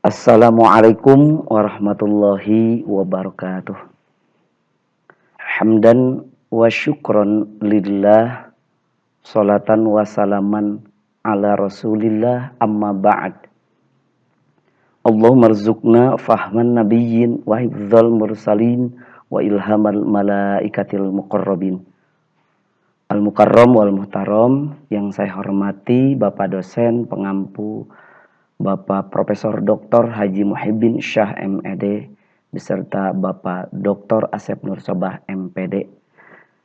Assalamualaikum warahmatullahi wabarakatuh. Hamdan wa syukron lillah, salatan wa salaman ala rasulillah, amma ba'd. Allahumma rzuqna fahman nabiyyin wa hifdzal mursalin wa ilhamal malaikatil muqarrabin. Al-Mukarram wal Muhtaram, yang saya hormati Bapak dosen pengampu Bapak Profesor Dr. Haji Muhyiddin Syah MED beserta Bapak Dr. Asep Nur Sobah MPD,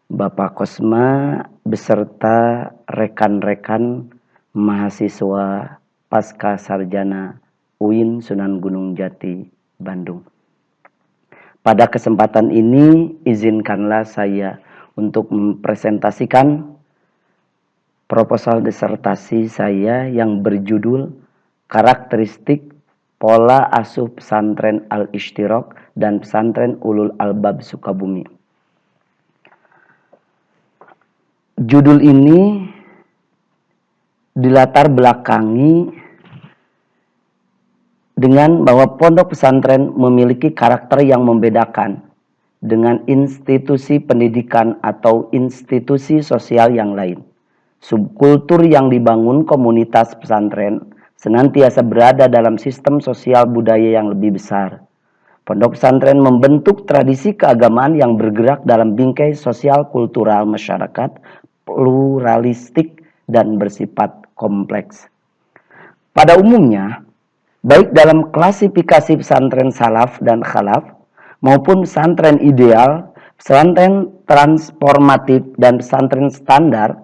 Bapak Kosma beserta rekan-rekan mahasiswa Pasca Sarjana UIN Sunan Gunung Jati, Bandung. Pada kesempatan ini izinkanlah saya untuk mempresentasikan proposal disertasi saya yang berjudul Karakteristik Pola Asuh Pesantren Al-Ishtiraq dan Pesantren Ulul Albab Sukabumi. Judul ini dilatar belakangi dengan bahwa pondok pesantren memiliki karakter yang membedakan dengan institusi pendidikan atau institusi sosial yang lain. Subkultur yang dibangun komunitas pesantren senantiasa berada dalam sistem sosial budaya yang lebih besar. Pondok pesantren membentuk tradisi keagamaan yang bergerak dalam bingkai sosial kultural masyarakat, pluralistik dan bersifat kompleks. Pada umumnya, baik dalam klasifikasi pesantren salaf dan khalaf, maupun pesantren ideal, pesantren transformatif, dan pesantren standar,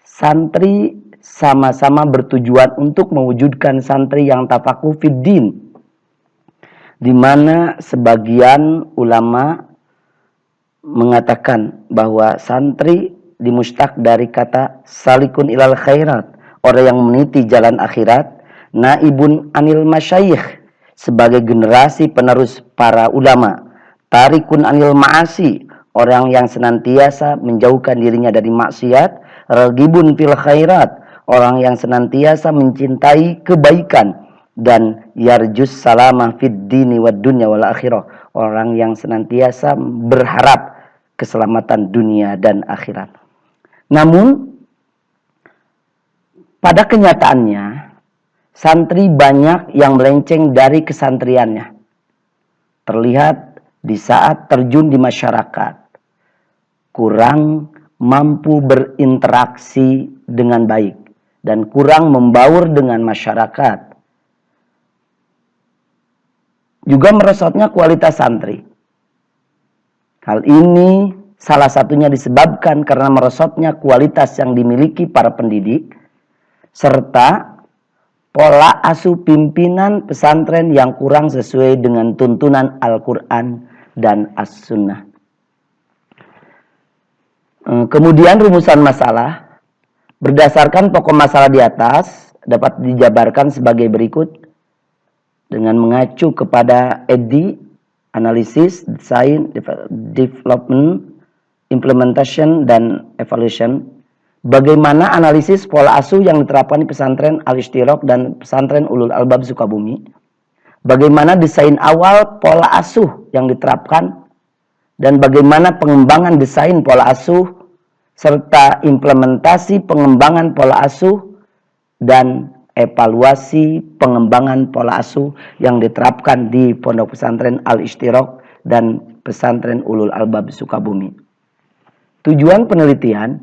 santri sama-sama bertujuan untuk mewujudkan santri yang tafakuh fiddin, di mana sebagian ulama mengatakan bahwa santri dimustaq dari kata salikun ilal khairat, orang yang meniti jalan akhirat, naibun anil masyayikh, sebagai generasi penerus para ulama, tarikun anil ma'asi, orang yang senantiasa menjauhkan dirinya dari maksiat, ragibun fil khairat, orang yang senantiasa mencintai kebaikan, dan yarjus salamah fid dini wad dunya wal akhirah, orang yang senantiasa berharap keselamatan dunia dan akhirat. Namun pada kenyataannya santri banyak yang melenceng dari kesantriannya. Terlihat di saat terjun di masyarakat, kurang mampu berinteraksi dengan baik dan kurang membaur dengan masyarakat. Juga merosotnya kualitas santri. Hal ini salah satunya disebabkan karena merosotnya kualitas yang dimiliki para pendidik, serta pola asuh pimpinan pesantren yang kurang sesuai dengan tuntunan Al-Quran dan As-Sunnah. Kemudian rumusan masalah berdasarkan pokok masalah di atas dapat dijabarkan sebagai berikut dengan mengacu kepada EDI, Analysis, Design, Development, Implementation, dan Evaluation. Bagaimana analisis pola asuh yang diterapkan di pesantren Al-Ishtiraq dan pesantren Ulul Albab Sukabumi? Bagaimana desain awal pola asuh yang diterapkan? Dan bagaimana pengembangan desain pola asuh serta implementasi pengembangan pola asuh dan evaluasi pengembangan pola asuh yang diterapkan di Pondok Pesantren Al-Ishtiraq dan Pesantren Ulul Albab Sukabumi. Tujuan penelitian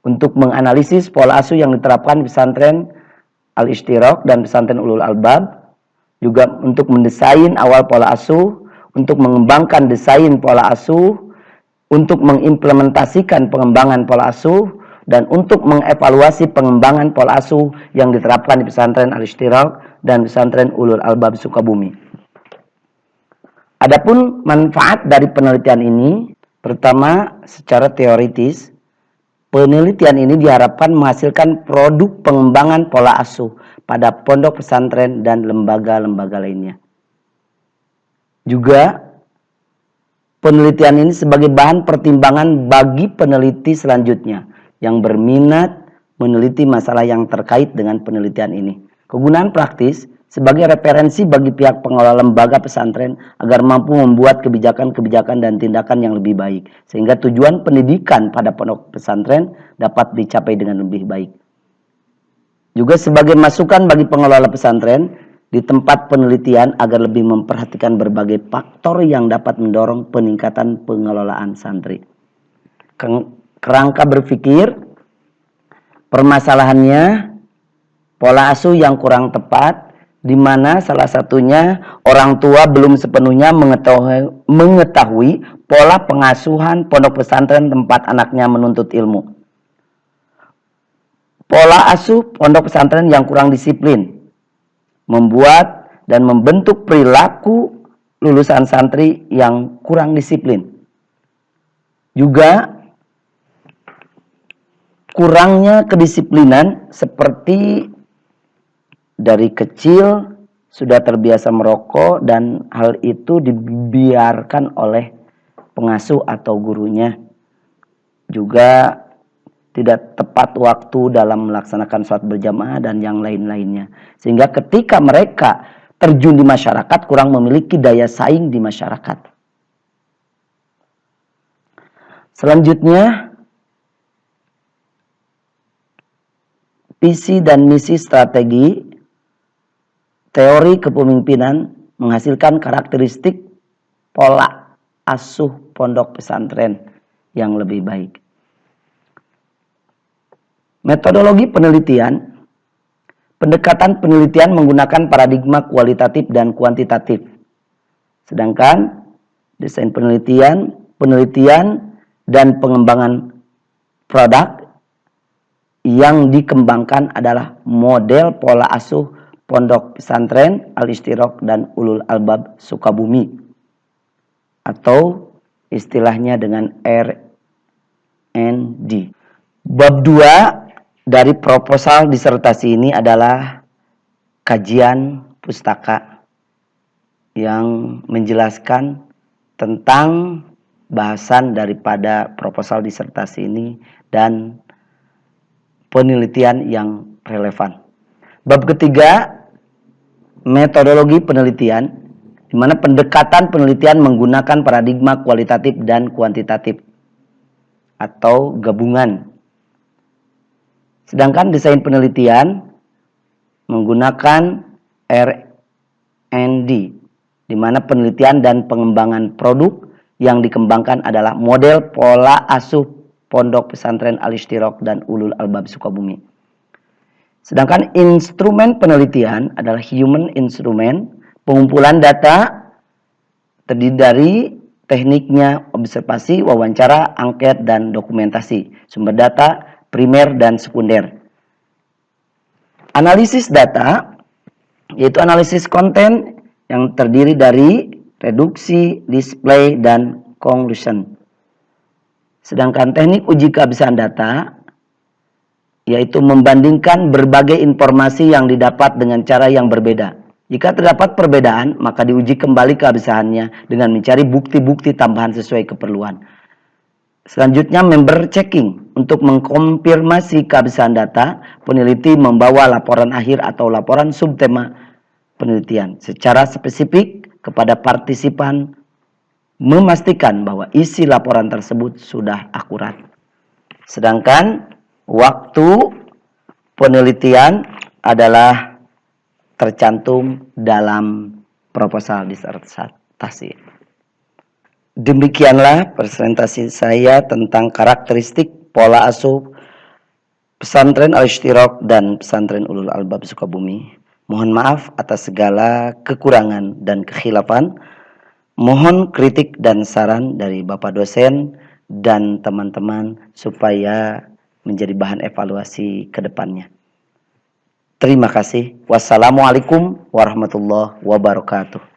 untuk menganalisis pola asuh yang diterapkan di Pesantren Al-Ishtiraq dan Pesantren Ulul Albab, juga untuk mendesain awal pola asuh, untuk mengembangkan desain pola asuh, untuk mengimplementasikan pengembangan pola asuh, dan untuk mengevaluasi pengembangan pola asuh yang diterapkan di Pesantren Al-Ishtiraq dan Pesantren Ulul Albab Sukabumi. Adapun manfaat dari penelitian ini, pertama secara teoritis, penelitian ini diharapkan menghasilkan produk pengembangan pola asuh pada pondok pesantren dan lembaga-lembaga lainnya. Juga penelitian ini sebagai bahan pertimbangan bagi peneliti selanjutnya yang berminat meneliti masalah yang terkait dengan penelitian ini. Kegunaan praktis sebagai referensi bagi pihak pengelola lembaga pesantren agar mampu membuat kebijakan-kebijakan dan tindakan yang lebih baik, sehingga tujuan pendidikan pada pondok pesantren dapat dicapai dengan lebih baik. Juga sebagai masukan bagi pengelola pesantren di tempat penelitian agar lebih memperhatikan berbagai faktor yang dapat mendorong peningkatan pengelolaan santri. Kerangka berpikir, permasalahannya pola asuh yang kurang tepat, di mana salah satunya orang tua belum sepenuhnya mengetahui pola pengasuhan pondok pesantren tempat anaknya menuntut ilmu. Pola asuh pondok pesantren yang kurang disiplin membuat dan membentuk perilaku lulusan santri yang kurang disiplin. Juga kurangnya kedisiplinan seperti dari kecil sudah terbiasa merokok dan hal itu dibiarkan oleh pengasuh atau gurunya. Juga tidak tepat waktu dalam melaksanakan sholat berjamaah dan yang lain-lainnya. Sehingga ketika mereka terjun di masyarakat kurang memiliki daya saing di masyarakat. Selanjutnya, visi dan misi strategi teori kepemimpinan menghasilkan karakteristik pola asuh pondok pesantren yang lebih baik. Metodologi penelitian, pendekatan penelitian menggunakan paradigma kualitatif dan kuantitatif. Sedangkan desain penelitian dan pengembangan produk yang dikembangkan adalah model pola asuh Pondok Pesantren Al-Ishtiraq dan Ulul Albab Sukabumi, atau istilahnya dengan R&D. Bab 2 dari proposal disertasi ini adalah kajian pustaka yang menjelaskan tentang bahasan daripada proposal disertasi ini dan penelitian yang relevan. Bab ketiga, metodologi penelitian, di mana pendekatan penelitian menggunakan paradigma kualitatif dan kuantitatif atau gabungan. Sedangkan desain penelitian menggunakan R&D, di mana penelitian dan pengembangan produk yang dikembangkan adalah model pola asuh Pondok Pesantren Al-Ishtiraq dan Ulul Albab Sukabumi. Sedangkan instrumen penelitian adalah human instrument, pengumpulan data terdiri dari tekniknya observasi, wawancara, angket, dan dokumentasi, sumber data primer dan sekunder. Analisis data, yaitu analisis konten yang terdiri dari reduksi, display, dan conclusion. Sedangkan teknik uji keabsahan data, yaitu membandingkan berbagai informasi yang didapat dengan cara yang berbeda. Jika terdapat perbedaan, maka diuji kembali keabsahannya dengan mencari bukti-bukti tambahan sesuai keperluan. Selanjutnya, member checking. Untuk mengkonfirmasi keabsahan data, peneliti membawa laporan akhir atau laporan subtema penelitian secara spesifik kepada partisipan, memastikan bahwa isi laporan tersebut sudah akurat. Sedangkan waktu penelitian adalah tercantum dalam proposal disertasi. Demikianlah presentasi saya tentang karakteristik pola asuh Pesantren Al-Ishtiraq dan Pesantren Ulul Albab Sukabumi. Mohon maaf atas segala kekurangan dan kekhilafan. Mohon kritik dan saran dari Bapak dosen dan teman-teman supaya menjadi bahan evaluasi ke depannya. Terima kasih. Wassalamualaikum warahmatullahi wabarakatuh.